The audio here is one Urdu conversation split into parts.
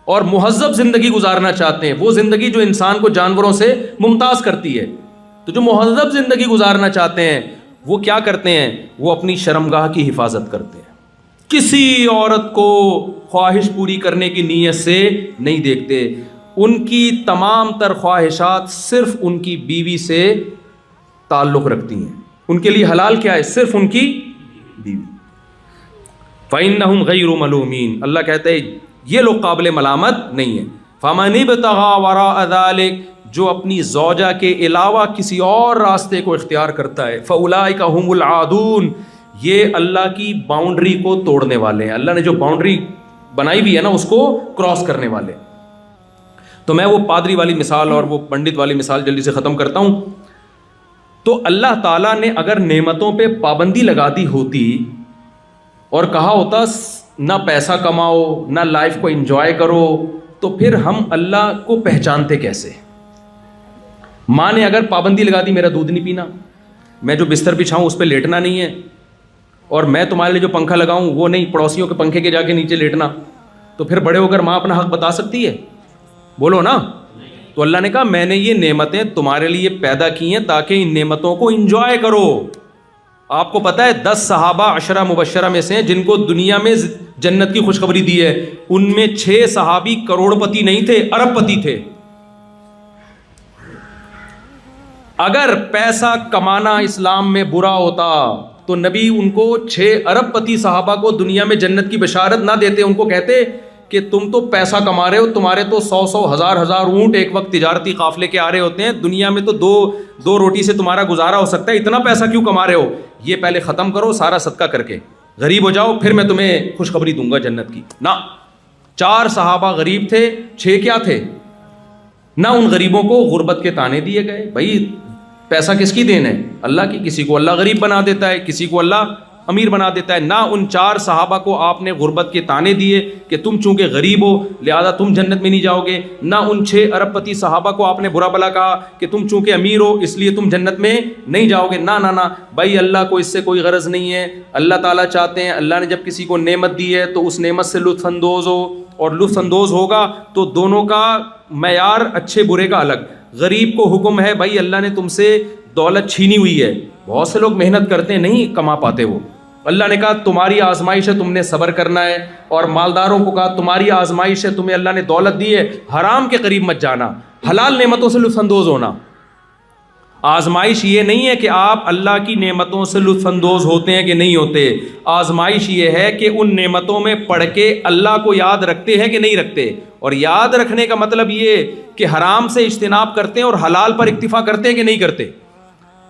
اور مہذب زندگی گزارنا چاہتے ہیں، وہ زندگی جو انسان کو جانوروں سے ممتاز کرتی ہے. تو جو مہذب زندگی گزارنا چاہتے ہیں وہ کیا کرتے ہیں؟ وہ اپنی شرمگاہ کی حفاظت کرتے ہیں، کسی عورت کو خواہش پوری کرنے کی نیت سے نہیں دیکھتے. ان کی تمام تر خواہشات صرف ان کی بیوی سے تعلق رکھتی ہیں. ان کے لیے حلال کیا ہے؟ صرف ان کی بیوی. فَإِنَّهُمْ غَيْرُ مَلُومِينَ، اللہ کہتے ہیں یہ لوگ قابل ملامت نہیں ہیں. فَمَنِ ابْتَغَىٰ وَرَاءَ ذَلِكَ، جو اپنی زوجہ کے علاوہ کسی اور راستے کو اختیار کرتا ہے، فَأُولَٰئِكَ هُمُ الْعَادُونَ، یہ اللہ کی باؤنڈری کو توڑنے والے ہیں. اللہ نے جو باؤنڈری بنائی ہوئی ہے نا اس کو کراس کرنے والے. تو میں وہ پادری والی مثال اور وہ پنڈت والی مثال جلدی سے ختم کرتا ہوں. تو اللہ تعالیٰ نے اگر نعمتوں پہ پابندی لگا دی ہوتی اور کہا ہوتا نہ پیسہ کماؤ نہ لائف کو انجوائے کرو، تو پھر ہم اللہ کو پہچانتے کیسے؟ ماں نے اگر پابندی لگا دی میرا دودھ نہیں پینا، میں جو بستر بچھاؤں اس پہ لیٹنا نہیں ہے، اور میں تمہارے لیے جو پنکھا لگاؤں وہ نہیں، پڑوسیوں کے پنکھے کے جا کے نیچے لیٹنا، تو پھر بڑے ہو کر ماں اپنا حق بتا سکتی ہے؟ بولو نا. تو اللہ نے کہا میں نے یہ نعمتیں تمہارے لیے پیدا کی ہیں تاکہ ان نعمتوں کو انجوائے کرو. آپ کو پتہ ہے 10 صحابہ 10 مبشرہ میں سے ہیں جن کو دنیا میں جنت کی خوشخبری دی ہے، ان میں 6 صحابی کروڑ پتی نہیں تھے، ارب پتی تھے. اگر پیسہ کمانا اسلام میں برا ہوتا تو نبی ان کو 6 ارب پتی صحابہ کو دنیا میں جنت کی بشارت نہ دیتے، ان کو کہتے کہ تم تو پیسہ کما رہے ہو، تمہارے تو 100 ہزار اونٹ ایک وقت تجارتی قافلے کے آ رہے ہوتے ہیں، دنیا میں تو دو روٹی سے تمہارا گزارا ہو سکتا ہے، اتنا پیسہ کیوں کما رہے ہو؟ یہ پہلے ختم کرو سارا صدقہ کر کے غریب ہو جاؤ، پھر میں تمہیں خوشخبری دوں گا جنت کی. نہ، 4 صحابہ غریب تھے، 6 کیا تھے؟ نہ ان غریبوں کو غربت کے تانے دیے گئے. بھائی پیسہ کس کی دین ہے؟ اللہ کی. کسی کو اللہ غریب بنا دیتا ہے، کسی کو اللہ امیر بنا دیتا ہے. نہ ان 4 صحابہ کو آپ نے غربت کے تانے دیے کہ تم چونکہ غریب ہو لہذا تم جنت میں نہیں جاؤ گے. نہ ان 6 ارب پتی صحابہ کو آپ نے برا بلا کہا کہ تم چونکہ امیر ہو اس لیے تم جنت میں نہیں جاؤ گے. نہ نہ نہ بھائی، اللہ کو اس سے کوئی غرض نہیں ہے. اللہ تعالیٰ چاہتے ہیں اللہ نے جب کسی کو نعمت دی ہے تو اس نعمت سے لطف اندوز ہو، اور لطف اندوز ہوگا تو دونوں کا معیار اچھے برے کا الگ. غریب کو حکم ہے بھائی اللہ نے تم سے دولت چھینی ہوئی ہے، بہت سے لوگ محنت کرتے ہیں نہیں کما پاتے، وہ اللہ نے کہا تمہاری آزمائش ہے، تم نے صبر کرنا ہے. اور مالداروں کو کہا تمہاری آزمائش ہے، تمہیں اللہ نے دولت دی ہے، حرام کے قریب مت جانا، حلال نعمتوں سے لطف اندوز ہونا. آزمائش یہ نہیں ہے کہ آپ اللہ کی نعمتوں سے لطف اندوز ہوتے ہیں کہ نہیں ہوتے، آزمائش یہ ہے کہ ان نعمتوں میں پڑھ کے اللہ کو یاد رکھتے ہیں کہ نہیں رکھتے. اور یاد رکھنے کا مطلب یہ کہ حرام سے اجتناب کرتے ہیں اور حلال پر اکتفا کرتے ہیں کہ نہیں کرتے.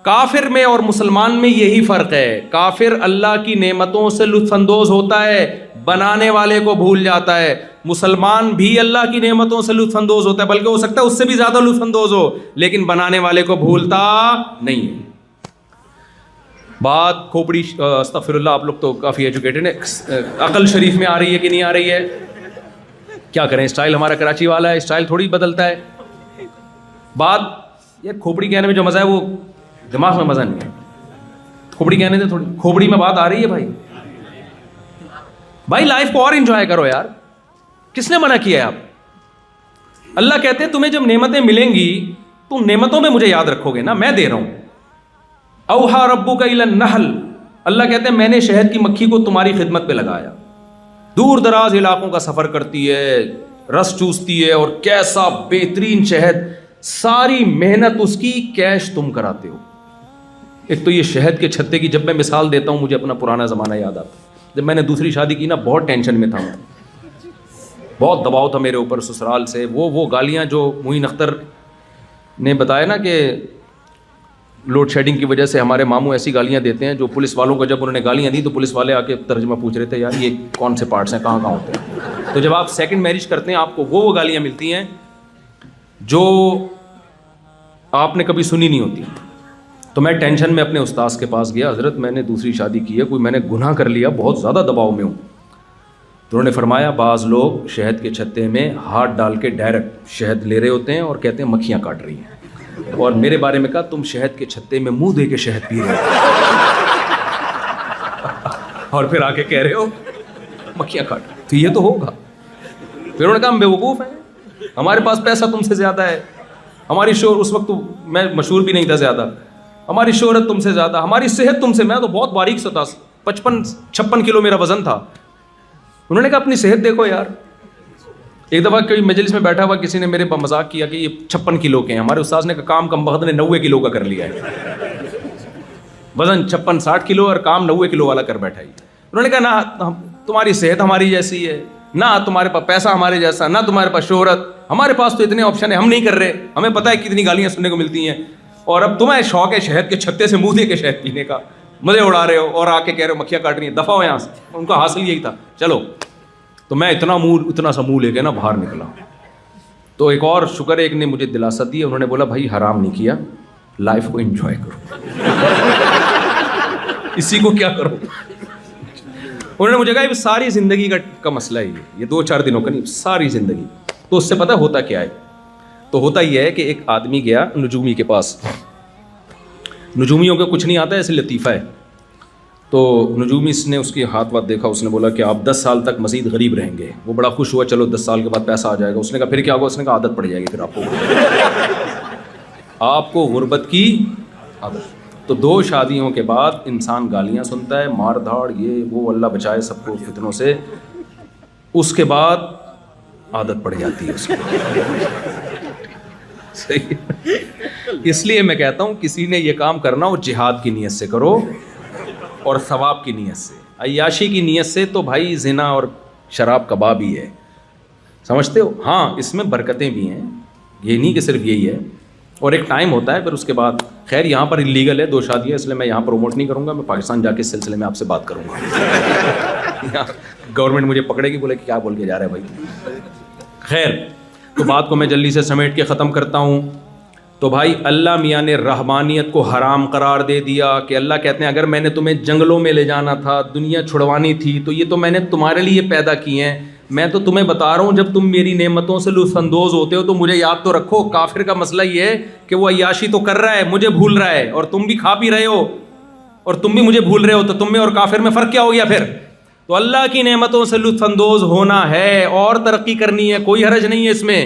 کافر میں اور مسلمان میں یہی فرق ہے. کافر اللہ کی نعمتوں سے لطف اندوز ہوتا ہے، بنانے والے کو بھول جاتا ہے. مسلمان بھی اللہ کی نعمتوں سے لطف اندوز ہوتا ہے، بلکہ ہو سکتا ہے اس سے بھی زیادہ لطف اندوز ہو، لیکن بنانے والے کو بھولتا نہیں ہے. بات کھوپڑی استغفر اللہ، آپ لوگ تو کافی ایجوکیٹڈ ہیں، عقل شریف میں آ رہی ہے کہ نہیں آ رہی ہے؟ کیا کریں، اسٹائل ہمارا کراچی والا ہے، اسٹائل تھوڑی بدلتا ہے. بات یہ کھوپڑی کہنے میں جو مزہ ہے وہ دماغ میں مزہ نہیں ہے. کھوپڑی کہنے سے تھوڑی کھوپڑی میں بات آ رہی ہے. بھائی لائف کو اور انجوائے کرو یار، کس نے منع کیا ہے؟ آپ اللہ کہتے ہیں تمہیں جب نعمتیں ملیں گی تم نعمتوں میں مجھے یاد رکھو گے نا، میں دے رہا ہوں. اوحا ربک الی النحل، اللہ کہتے ہیں میں نے شہد کی مکھی کو تمہاری خدمت پہ لگایا. دور دراز علاقوں کا سفر کرتی ہے، رس چوستی ہے، اور کیسا بہترین شہد، ساری محنت اس کی کیش تم کراتے ہو. ایک تو یہ شہد کے چھتے کی جب میں مثال دیتا ہوں مجھے اپنا پرانا زمانہ یاد آتا ہے. جب میں نے دوسری شادی کی نا بہت ٹینشن میں تھا، بہت دباؤ تھا میرے اوپر سسرال سے. وہ گالیاں جو معین اختر نے بتایا نا کہ لوڈ شیڈنگ کی وجہ سے ہمارے ماموں ایسی گالیاں دیتے ہیں جو پولیس والوں کو جب انہوں نے گالیاں دی تو پولیس والے آ کے ترجمہ پوچھ رہے تھے یار یہ کون سے پارٹس ہیں، کہاں کہاں ہوتے ہیں. تو جب آپ سیکنڈ میرج کرتے ہیں آپ کو وہ گالیاں ملتی ہیں جو آپ نے کبھی سنی نہیں ہوتی. تو میں ٹینشن میں اپنے استاذ کے پاس گیا، حضرت میں نے دوسری شادی کی ہے، کوئی میں نے گناہ کر لیا، بہت زیادہ دباؤ میں ہوں. تو انہوں نے فرمایا بعض لوگ شہد کے چھتے میں ہاتھ ڈال کے ڈائریکٹ شہد لے رہے ہوتے ہیں اور کہتے ہیں مکھیاں کاٹ رہی ہیں، اور میرے بارے میں کہا تم شہد کے چھتے میں منہ دے کے شہد پی رہے ہو اور پھر آ کے کہہ رہے ہو مکھیاں کاٹ. تو یہ تو ہوگا، پھر انہوں نے کہا ہم بیوقوف ہیں, ہمارے پاس پیسہ تم سے زیادہ ہے, ہماری شہرت, اس وقت تو میں مشہور بھی نہیں تھا زیادہ, ہماری شہرت تم سے زیادہ, ہماری صحت تم سے, میں تو بہت باریک سا تھا, 55-56 کلو میرا وزن تھا. انہوں نے کہا اپنی صحت دیکھو یار. ایک دفعہ کوئی مجلس میں بیٹھا ہوا کسی نے میرے مذاق کیا کہ یہ 56 کلو کے ہیں, ہمارے استاذ نے کہا کام کم بخت نے 90 کلو کا کر لیا ہے, وزن 56-60 کلو اور کام 90 کلو والا کر بیٹھا ہے. انہوں نے کہا نہ تمہاری صحت ہماری جیسی ہے, نہ تمہارے پاس پیسہ ہمارے جیسا, نہ تمہارے پاس شہرت, ہمارے پاس تو اتنے آپشن ہیں, ہم نہیں کر رہے, ہمیں پتہ ہے کتنی گالیاں سننے کو ملتی ہیں, اور اب تمہیں شوق ہے شہد کے چھتے سے منہ دے کے شہد پینے کا, مزے اڑا رہے ہو اور آ کے کہہ رہے ہو مکھیاں کاٹ رہی ہیں, دفعہ ہو یہاں سے. ان کا حاصل یہی تھا. چلو تو میں اتنا سا منہ لے کے نا باہر نکلا. تو ایک اور شکر ایک نے مجھے دلاسا دی, انہوں نے بولا بھائی حرام نہیں کیا, لائف کو انجوائے کرو, اسی کو کیا کرو. انہوں نے مجھے کہا یہ ساری زندگی کا مسئلہ ہے, یہ 2-4 دنوں کا نہیں, ساری زندگی. تو اس سے پتہ ہوتا کیا ہے, تو ہوتا یہ ہے کہ ایک آدمی گیا نجومی کے پاس, نجومیوں کو کچھ نہیں آتا ہے, ایسے لطیفہ ہے. تو نجومی نے اس کے ہاتھ دیکھا, اس نے بولا کہ آپ 10 سال تک مزید غریب رہیں گے. وہ بڑا خوش ہوا, چلو 10 سال کے بعد پیسہ آ جائے گا. اس نے کہا پھر کیا ہوگا؟ اس نے کہا عادت پڑ جائے گی پھر آپ کو غربت کی عادت. تو 2 شادیوں کے بعد انسان گالیاں سنتا ہے, مار دھاڑ, یہ وہ, اللہ بچائے سب کو فتنوں سے. اس کے بعد عادت پڑ جاتی ہے اس کو. صحیح. اس لیے میں کہتا ہوں کسی نے یہ کام کرنا ہو جہاد کی نیت سے کرو اور ثواب کی نیت سے. عیاشی کی نیت سے تو بھائی زنا اور شراب کباب ہی ہے, سمجھتے ہو. ہاں اس میں برکتیں بھی ہیں, یہ نہیں کہ صرف یہی ہے, اور ایک ٹائم ہوتا ہے پھر اس کے بعد. خیر یہاں پر انلیگل ہے 2 شادیاں, اس لیے میں یہاں پروموٹ نہیں کروں گا, میں پاکستان جا کے اس سلسلے میں آپ سے بات کروں گا. گورنمنٹ مجھے پکڑے گی, بولے کہ کیا بول کے جا رہا ہے بھائی. خیر تو بات کو میں جلدی سے سمیٹ کے ختم کرتا ہوں. تو بھائی اللہ میاں نے رحمانیت کو حرام قرار دے دیا کہ اللہ کہتے ہیں اگر میں نے تمہیں جنگلوں میں لے جانا تھا, دنیا چھڑوانی تھی, تو یہ تو میں نے تمہارے لیے پیدا کیے ہیں. میں تو تمہیں بتا رہا ہوں جب تم میری نعمتوں سے لطف اندوز ہوتے ہو تو مجھے یاد تو رکھو. کافر کا مسئلہ یہ ہے کہ وہ عیاشی تو کر رہا ہے, مجھے بھول رہا ہے, اور تم بھی کھا پی رہے ہو اور تم بھی مجھے بھول رہے ہو, تو تم میں اور کافر میں فرق کیا ہو گیا پھر؟ تو اللہ کی نعمتوں سے لطف اندوز ہونا ہے اور ترقی کرنی ہے, کوئی حرج نہیں ہے اس میں.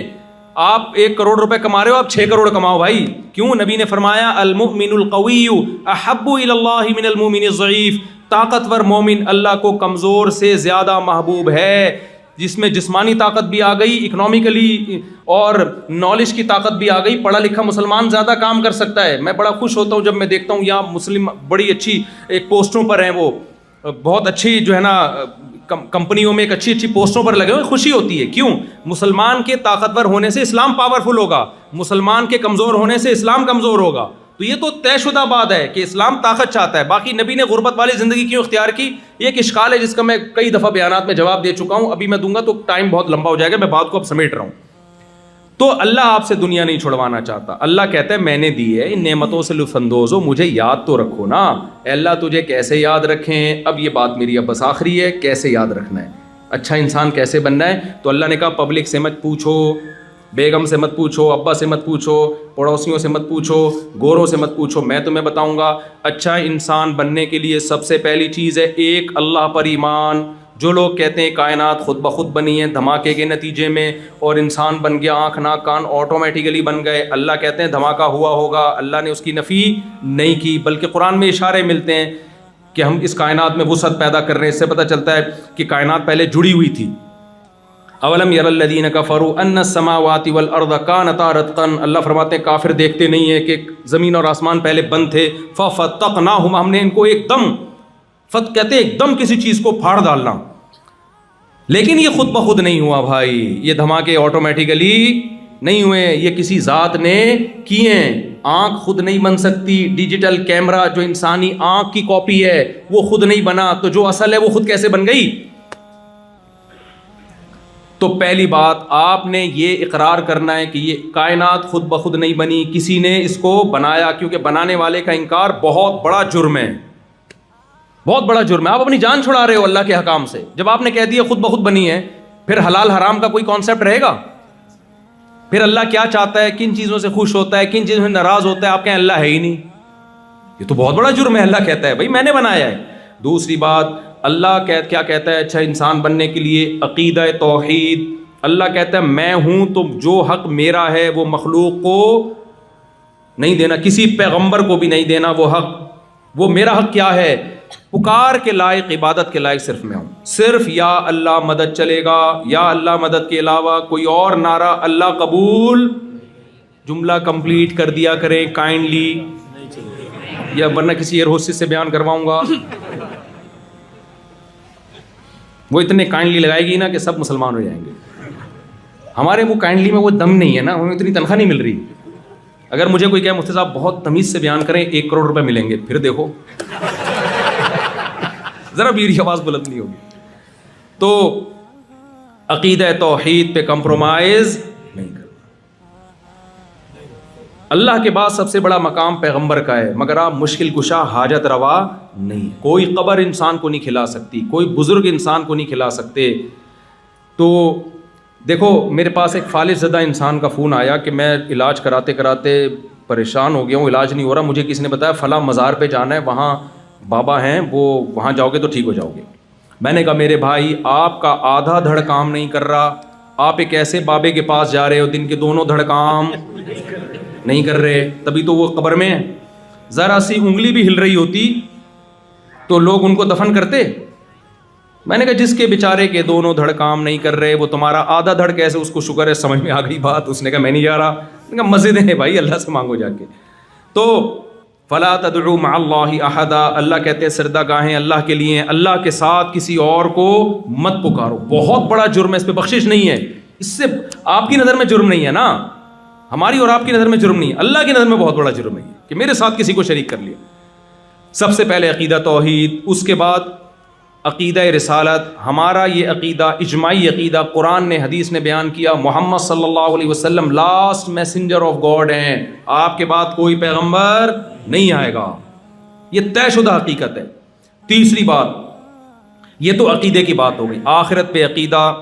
آپ 1 کروڑ روپے کما رہے ہو, آپ 6 کروڑ کماؤ بھائی. کیوں؟ نبی نے فرمایا المؤمن القوی احب الی اللہ من المؤمن الضعیف. طاقتور مومن اللہ کو کمزور سے زیادہ محبوب ہے. جس میں جسمانی طاقت بھی آ گئی, اکنامیکلی اور نالج کی طاقت بھی آ گئی, پڑھا لکھا مسلمان زیادہ کام کر سکتا ہے. میں بڑا خوش ہوتا ہوں جب میں دیکھتا ہوں یہاں مسلم بڑی اچھی ایک پوسٹوں پر ہیں, وہ بہت اچھی جو ہے نا کمپنیوں میں ایک اچھی پوسٹوں پر لگے ہوئے, خوشی ہوتی ہے. کیوں؟ مسلمان کے طاقتور ہونے سے اسلام پاورفل ہوگا, مسلمان کے کمزور ہونے سے اسلام کمزور ہوگا. تو یہ تو طے شدہ بات ہے کہ اسلام طاقت چاہتا ہے. باقی نبی نے غربت والی زندگی کیوں اختیار کی, یہ ایک اشکال ہے جس کا میں کئی دفعہ بیانات میں جواب دے چکا ہوں. ابھی میں دوں گا تو ٹائم بہت لمبا ہو جائے گا, میں بات کو اب سمیٹ رہا ہوں. تو اللہ آپ سے دنیا نہیں چھڑوانا چاہتا. اللہ کہتا ہے میں نے دی ہے, ان نعمتوں سے لطف اندوز ہو, مجھے یاد تو رکھو نا. اے اللہ تجھے کیسے یاد رکھیں؟ اب یہ بات میری اب بس آخری ہے, کیسے یاد رکھنا ہے, اچھا انسان کیسے بننا ہے. تو اللہ نے کہا پبلک سے مت پوچھو, بیگم سے مت پوچھو, ابا سے مت پوچھو, پڑوسیوں سے مت پوچھو, گوروں سے مت پوچھو, میں تمہیں بتاؤں گا. اچھا انسان بننے کے لیے سب سے پہلی چیز ہے ایک اللہ پر ایمان. جو لوگ کہتے ہیں کائنات خود بخود بنی ہے دھماکے کے نتیجے میں, اور انسان بن گیا, آنکھ ناک کان آٹومیٹیکلی بن گئے, اللہ کہتے ہیں دھماکہ ہوا ہوگا. اللہ نے اس کی نفی نہیں کی, بلکہ قرآن میں اشارے ملتے ہیں کہ ہم اس کائنات میں وسعت پیدا کر رہے ہیں. اس سے پتہ چلتا ہے کہ کائنات پہلے جڑی ہوئی تھی. اولم یر الذین کفروا ان السماوات والارض کانتا رتقا. اللہ فرماتے ہیں کافر دیکھتے نہیں ہیں کہ زمین اور آسمان پہلے بند تھے. ففتقناہما, ہم نے ان کو ایک دم, فت کہتے ہیں ایک دم کسی چیز کو پھاڑ ڈالنا. لیکن یہ خود بخود نہیں ہوا بھائی, یہ دھماکے آٹومیٹیکلی نہیں ہوئے, یہ کسی ذات نے کیے ہیں. آنکھ خود نہیں بن سکتی, ڈیجیٹل کیمرہ جو انسانی آنکھ کی کاپی ہے وہ خود نہیں بنا, تو جو اصل ہے وہ خود کیسے بن گئی؟ تو پہلی بات آپ نے یہ اقرار کرنا ہے کہ یہ کائنات خود بخود نہیں بنی, کسی نے اس کو بنایا, کیونکہ بنانے والے کا انکار بہت بڑا جرم ہے, بہت بڑا جرم ہے. آپ اپنی جان چھڑا رہے ہو اللہ کے حکام سے. جب آپ نے کہہ دیا خود بخود بنی ہے, پھر حلال حرام کا کوئی کانسیپٹ رہے گا؟ پھر اللہ کیا چاہتا ہے, کن چیزوں سے خوش ہوتا ہے, کن چیزوں سے ناراض ہوتا ہے؟ آپ کہیں اللہ ہے ہی نہیں, یہ تو بہت بڑا جرم ہے. اللہ کہتا ہے بھائی میں نے بنایا ہے. دوسری بات اللہ کیا کہتا ہے, اچھا انسان بننے کے لیے عقیدہ توحید اللہ کہتا ہے میں ہوں تو جو حق میرا ہے وہ مخلوق کو نہیں دینا, کسی پیغمبر کو بھی نہیں دینا وہ حق. وہ میرا حق کیا ہے؟ پکار کے لائق, عبادت کے لائق صرف میں ہوں. صرف یا اللہ مدد چلے گا, یا اللہ مدد کے علاوہ کوئی اور نعرہ اللہ قبول. جملہ کمپلیٹ کر دیا کریں کائنڈلی, یا ورنہ کسی ایئر ہوسٹس سے بیان کرواؤں گا. وہ اتنے کائنڈلی لگائے گی نا کہ سب مسلمان ہو جائیں گے. ہمارے وہ کائنڈلی میں وہ دم نہیں ہے نا, ہمیں اتنی تنخواہ نہیں مل رہی. اگر مجھے کوئی کہے مفتی صاحب بہت تمیز سے بیان کریں 1 کروڑ روپے ملیں گے, پھر دیکھو ذرا میری آواز بلند نہیں ہوگی. تو عقیدہ توحید پہ کمپرومائز نہیں کرنا. اللہ کے بعد سب سے بڑا مقام پیغمبر کا ہے, مگر آپ مشکل کشا حاجت روا نہیں. کوئی قبر انسان کو نہیں کھلا سکتی, کوئی بزرگ انسان کو نہیں کھلا سکتے. تو دیکھو میرے پاس ایک فالج زدہ انسان کا فون آیا کہ میں علاج کراتے کراتے پریشان ہو گیا ہوں, علاج نہیں ہو رہا, مجھے کسی نے بتایا فلاں مزار پہ جانا ہے, وہاں بابا ہیں, وہ وہاں جاؤ گے تو ٹھیک ہو جاؤ گے. میں نے کہا میرے بھائی آپ کا آدھا دھڑ کام نہیں کر رہا, آپ ایک ایسے بابے کے پاس جا رہے ہو دن کے دونوں دھڑ کام نہیں کر رہے, تبھی تو وہ قبر میں ہیں. ذرا سی انگلی بھی ہل رہی ہوتی تو لوگ ان کو دفن کرتے. میں نے کہا جس کے بیچارے کے دونوں دھڑ کام نہیں کر رہے وہ تمہارا آدھا دھڑ کیسے, اس کو شکر ہے سمجھ میں آ گئی بات. اس نے کہا میں نہیں جا رہا. میں نے کہا مسجد ہے بھائی, اللہ سے مانگو جا کے. تو فلا تدعوا مع اللہ احدا, اللہ کہتے ہیں سردہ گاہیں اللہ کے لیے, اللہ کے ساتھ کسی اور کو مت پکارو. بہت بڑا جرم ہے, اس پہ بخشش نہیں ہے. اس سے آپ کی نظر میں جرم نہیں ہے نا, ہماری اور آپ کی نظر میں جرم نہیں ہے, اللہ کی نظر میں بہت بڑا جرم ہے کہ میرے ساتھ کسی کو شریک کر لیا. سب سے پہلے عقیدہ توحید, اس کے بعد عقیدہ رسالت. ہمارا یہ عقیدہ اجماعی عقیدہ, قرآن نے حدیث نے بیان کیا, محمد صلی اللہ علیہ وسلم لاسٹ میسنجر آف گاڈ ہیں, آپ کے بعد کوئی پیغمبر نہیں آئے گا. یہ طے شدہ حقیقت ہے. تیسری بات, یہ تو عقیدے کی بات ہو گئی. آخرت پہ عقیدہ,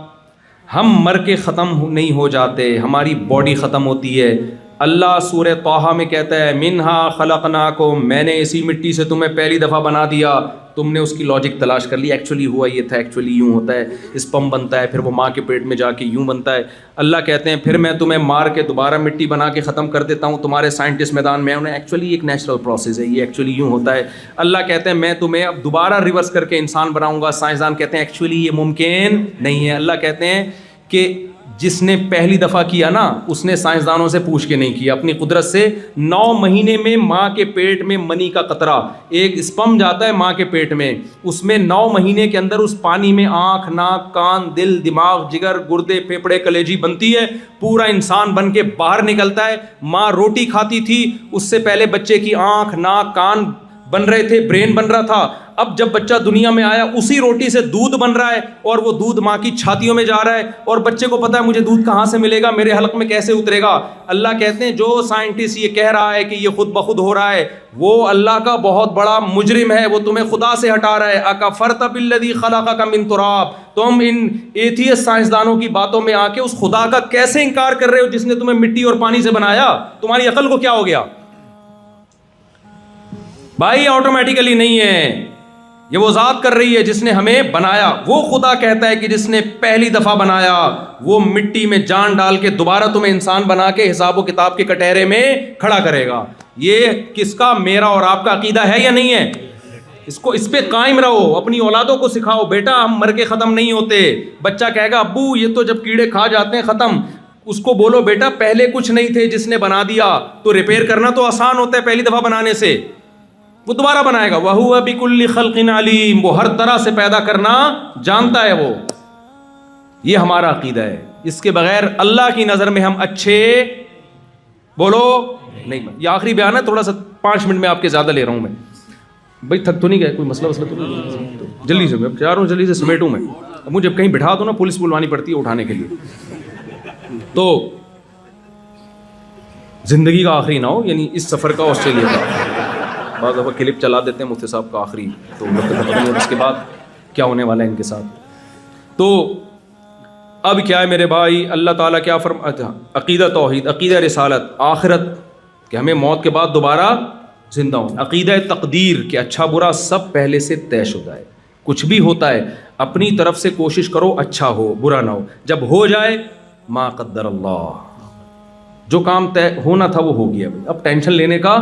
ہم مر کے ختم نہیں ہو جاتے, ہماری باڈی ختم ہوتی ہے. اللہ سورہ طٰہٰ میں کہتا ہے منہا خلقناکم, میں نے اسی مٹی سے تمہیں پہلی دفعہ بنا دیا. تم نے اس کی لاجک تلاش کر لی, ایکچولی ہوا یہ تھا, ایکچولی یوں ہوتا ہے, اسپم بنتا ہے, پھر وہ ماں کے پیٹ میں جا کے یوں بنتا ہے. اللہ کہتے ہیں پھر میں تمہیں مار کے دوبارہ مٹی بنا کے ختم کر دیتا ہوں. تمہارے سائنٹسٹ میدان میں انہیں ایکچولی ایک نیچرل پروسیس ہے, یہ ایکچولی یوں ہوتا ہے. اللہ کہتے ہیں میں تمہیں اب دوبارہ ریورس کر کے انسان بناؤں گا. سائنسدان کہتے ہیں ایکچولی یہ ممکن نہیں ہے. اللہ کہتے ہیں کہ جس نے پہلی دفعہ کیا نا اس نے سائنسدانوں سے پوچھ کے نہیں کیا, اپنی قدرت سے. 9 مہینے میں ماں کے پیٹ میں منی کا قطرہ, ایک اسپم جاتا ہے ماں کے پیٹ میں, اس میں 9 مہینے کے اندر اس پانی میں آنکھ, ناک, کان, دل, دماغ, جگر, گردے, پھیپھڑے, کلیجی بنتی ہے, پورا انسان بن کے باہر نکلتا ہے. ماں روٹی کھاتی تھی, اس سے پہلے بچے کی آنکھ, ناک, کان بن رہے تھے, برین بن رہا تھا. اب جب بچہ دنیا میں آیا اسی روٹی سے دودھ بن رہا ہے, اور وہ دودھ ماں کی چھاتیوں میں جا رہا ہے, اور بچے کو پتا ہے مجھے دودھ کہاں سے ملے گا, میرے حلق میں کیسے اترے گا. اللہ کہتے ہیں جو سائنٹسٹ یہ کہہ رہا ہے کہ یہ خود بخود ہو رہا ہے, وہ اللہ کا بہت بڑا مجرم ہے, وہ تمہیں خدا سے ہٹا رہا ہے. اکفرت بالذی خلقک من تراب, تم ان ایتھیسٹ سائنسدانوں کی باتوں میں آ کے اس خدا کا کیسے انکار کر رہے ہو جس نے تمہیں مٹی اور پانی سے بنایا. تمہاری عقل کو کیا ہو گیا بھائی؟ آٹومیٹیکلی نہیں ہے, یہ وہ ذات کر رہی ہے جس نے ہمیں بنایا. وہ خدا کہتا ہے کہ جس نے پہلی دفعہ بنایا وہ مٹی میں جان ڈال کے دوبارہ تمہیں انسان بنا کے حساب و کتاب کے کٹہرے میں کھڑا کرے گا. یہ کس کا, میرا اور آپ کا عقیدہ ہے یا نہیں ہے؟ اس پہ قائم رہو, اپنی اولادوں کو سکھاؤ بیٹا ہم مر کے ختم نہیں ہوتے. بچہ کہے گا ابو یہ تو جب کیڑے کھا جاتے ہیں ختم, اس کو بولو بیٹا پہلے کچھ نہیں تھے, جس نے بنا دیا تو ریپیئر کرنا تو آسان ہوتا ہے پہلی دفعہ بنانے سے, وہ دوبارہ بنائے گا. وَهُوَ بِكُلِّ خَلْقٍ عَلِيمٌ, وہ ہر طرح سے پیدا کرنا جانتا ہے. وہ یہ ہمارا عقیدہ ہے. اس کے بغیر اللہ کی نظر میں ہم اچھے بولو نہیں. یہ آخری بیان ہے, تھوڑا سا 5 منٹ میں آپ کے زیادہ لے رہا ہوں میں. بھائی تھک تو نہیں گئے, کوئی مسئلہ تو نہیں؟ جلدی سے, میں چاہ رہا ہوں جلدی سے سمیٹوں میں. اب مجھے کہیں بٹھا دو نا پولیس بلوانی پڑتی ہے اٹھانے کے لیے. تو زندگی کا آخری نہ ہو, یعنی اس سفر کا, آسٹریلیا کا. بعض دفعہ کلپ چلا دیتے ہیں مفتی صاحب کا آخری, تو اس کے بعد کیا ہونے والا ہے ان کے ساتھ. تو اب کیا ہے میرے بھائی, اللہ تعالیٰ کیا فرماتا ہے؟ عقیدہ توحید, عقیدہ رسالت, آخرت کہ ہمیں موت کے بعد دوبارہ زندہ ہوں, عقیدہ تقدیر کہ اچھا برا سب پہلے سے طے شدہ ہے, کچھ بھی ہوتا ہے اپنی طرف سے کوشش کرو اچھا ہو برا نہ ہو, جب ہو جائے ما قدر اللہ, جو کام طے ہونا تھا وہ ہو گیا, اب ٹینشن لینے کا